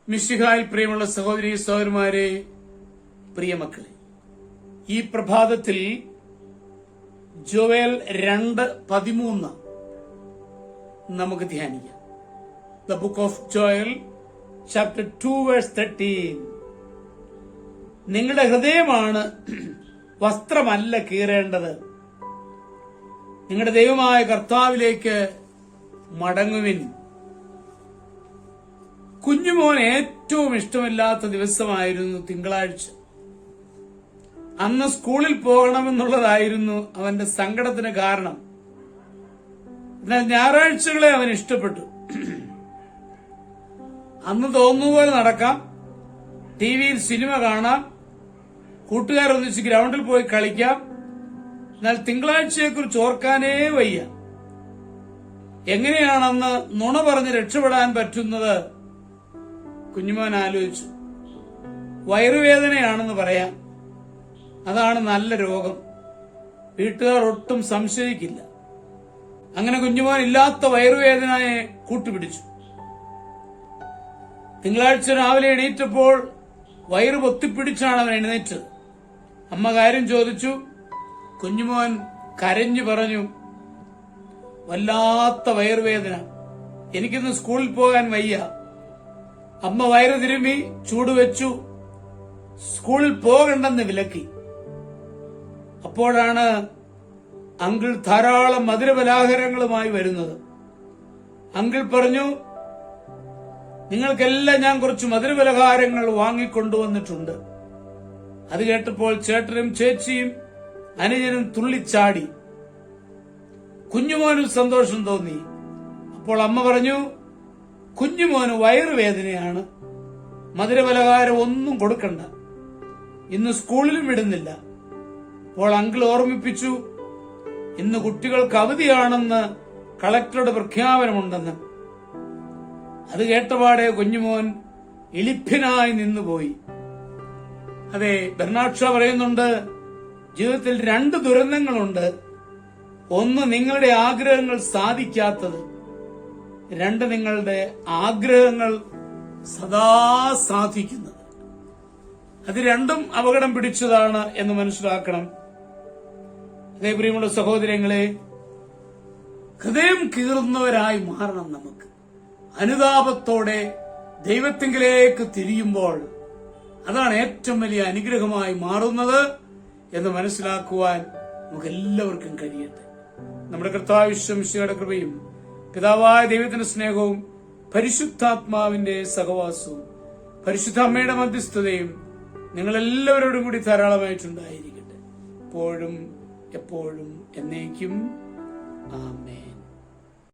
മിശിഹായിൽ പ്രിയമുള്ള സഹോദരി സഹോദരന്മാരെ, പ്രിയമക്കളെ, ഈ പ്രഭാതത്തിൽ ജോവേൽ 2:13 നമുക്ക് ധ്യാനിക്കാം. The book of Joel chapter 2 verse 13. നിങ്ങളുടെ ഹൃദയമാണ് വസ്ത്രമല്ല കീറേണ്ടത്, നിങ്ങളുടെ ദൈവമായ കർത്താവിലേക്ക് മടങ്ങുവിൻ. കുഞ്ഞുമോൻ ഏറ്റവും ഇഷ്ടമില്ലാത്ത ദിവസമായിരുന്നു തിങ്കളാഴ്ച. അന്ന് സ്കൂളിൽ പോകണമെന്നുള്ളതായിരുന്നു അവന്റെ സങ്കടത്തിന് കാരണം. എന്നാൽ ഞായറാഴ്ചകളെ അവൻ ഇഷ്ടപ്പെട്ടു. അന്ന് തോന്നുപോലെ നടക്കാം, ടിവിയിൽ സിനിമ കാണാം, കൂട്ടുകാരൊന്നിച്ച് ഗ്രൗണ്ടിൽ പോയി കളിക്കാം. എന്നാൽ തിങ്കളാഴ്ചയെക്കുറിച്ച് ഓർക്കാനേ വയ്യ. എങ്ങനെയാണെന്ന് നുണ പറഞ്ഞ് രക്ഷപ്പെടാൻ പറ്റുന്നത് കുഞ്ഞുമോൻ ആലോചിച്ചു. വയറുവേദനയാണെന്ന് പറയാം, അതാണ് നല്ല രോഗം, വീട്ടുകാർ ഒട്ടും സംശയിക്കില്ല. അങ്ങനെ കുഞ്ഞുമോൻ ഇല്ലാത്ത വയറുവേദനയെ കൂട്ടുപിടിച്ചു. തിങ്കളാഴ്ച രാവിലെ എണീറ്റപ്പോൾ വയറ് പൊത്തിപ്പിടിച്ചാണ് അവൻ എഴുന്നേറ്റത്. അമ്മ കാര്യം ചോദിച്ചു. കുഞ്ഞുമോൻ കരഞ്ഞു പറഞ്ഞു, വല്ലാത്ത വയറുവേദന, എനിക്കിന്ന് സ്കൂളിൽ പോകാൻ വയ്യ. അമ്മ വയറ് തിരുമ്മി ചൂടുവെച്ചു, സ്കൂളിൽ പോകണ്ടെന്ന് വിലക്കി. അപ്പോഴാണ് അങ്കിൾ ധാരാളം മധുരപലഹാരങ്ങളുമായി വരുന്നത്. അങ്കിൾ പറഞ്ഞു, നിങ്ങൾക്കെല്ലാം ഞാൻ കുറച്ച് മധുരപലഹാരങ്ങൾ വാങ്ങിക്കൊണ്ടുവന്നിട്ടുണ്ട്. അത് കേട്ടപ്പോൾ ചേട്ടനും ചേച്ചിയും അനുജനും തുള്ളിച്ചാടി. കുഞ്ഞുമോനും സന്തോഷം തോന്നി. അപ്പോൾ അമ്മ പറഞ്ഞു, കുഞ്ഞുമോന് വയറുവേദനയാണ്, മധുരപലഹാരം ഒന്നും കൊടുക്കണ്ട, ഇന്ന് സ്കൂളിലും വിടുന്നില്ല. അപ്പോൾ അങ്കിൾ ഓർമ്മിപ്പിച്ചു, ഇന്ന് കുട്ടികൾക്ക് അവധിയാണെന്ന് കളക്ടറുടെ പ്രഖ്യാപനമുണ്ടെന്ന്. അത് കേട്ടപാടെ കുഞ്ഞുമോൻ എളിഭ്യനായി നിന്നുപോയി. അതെ, ബെർണാഡ് ഷാ പറയുന്നുണ്ട്, ജീവിതത്തിൽ 2 ദുരന്തങ്ങളുണ്ട്. ഒന്ന് നിങ്ങളുടെ ആഗ്രഹങ്ങൾ സാധിക്കാത്തത്, 2 നിങ്ങളുടെ ആഗ്രഹങ്ങൾ സദാ സാധിക്കുന്നത്. അത് രണ്ടും അപകടം പിടിച്ചതാണ് എന്ന് മനസ്സിലാക്കണം. അതേ പ്രിയമുള്ള സഹോദരങ്ങളെ, ഹൃദയം കീറുന്നവരായി മാറണം. നമുക്ക് അനുതാപത്തോടെ ദൈവത്തിങ്കിലേക്ക് തിരിയുമ്പോൾ അതാണ് ഏറ്റവും വലിയ അനുഗ്രഹമായി മാറുന്നത് എന്ന് മനസ്സിലാക്കുവാൻ നമുക്ക് എല്ലാവർക്കും കഴിയട്ടെ. നമ്മുടെ കർത്താവ് ഈശോയുടെ കൃപയും പിതാവായ ദൈവത്തിന്റെ സ്നേഹവും പരിശുദ്ധാത്മാവിന്റെ സഹവാസവും പരിശുദ്ധ അമ്മയുടെ മധ്യസ്ഥതയും നിങ്ങളെല്ലാവരോടും കൂടി ധാരാളമായിട്ടുണ്ടായിരിക്കട്ടെ, എപ്പോഴും എപ്പോഴും എന്നേക്കും. ആമേൻ.